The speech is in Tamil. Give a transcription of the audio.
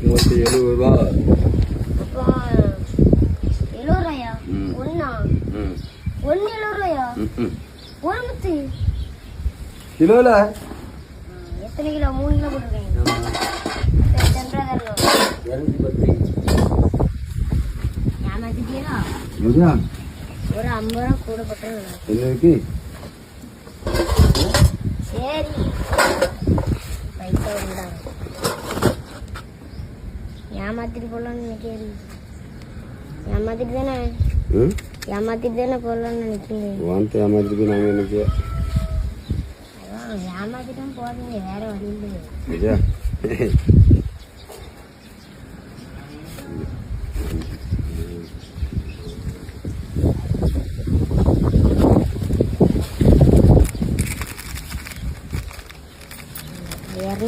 மொத்தம் 70 ரூபா. அப்போ 70 ரூபாயா? ஒண்ணா? ஒண்ணு 70 ரூபாயா? ஒரு முத்து கிலோல எத்தனை கிலோ? 3 கிலோ போட்டுருக்கேன். 210. ஏமாத்திட்டீங்களா? ஒரு 50 ரூபா கூட போட்டுருங்க. என்ன இருக்கு? சரி பைசா விடாங்க. ஏமாத்திட்டு போடலான்னு நினைக்கிறேன். ஏமாத்திட்டு தானே போடலான்னு நினைக்கிறீங்க. வாங்க ஏமாத்திட்டு நாங்கள் நினைக்க ஏமாத்திட்டும் போடுறீங்க, வேற வழி இல்லை.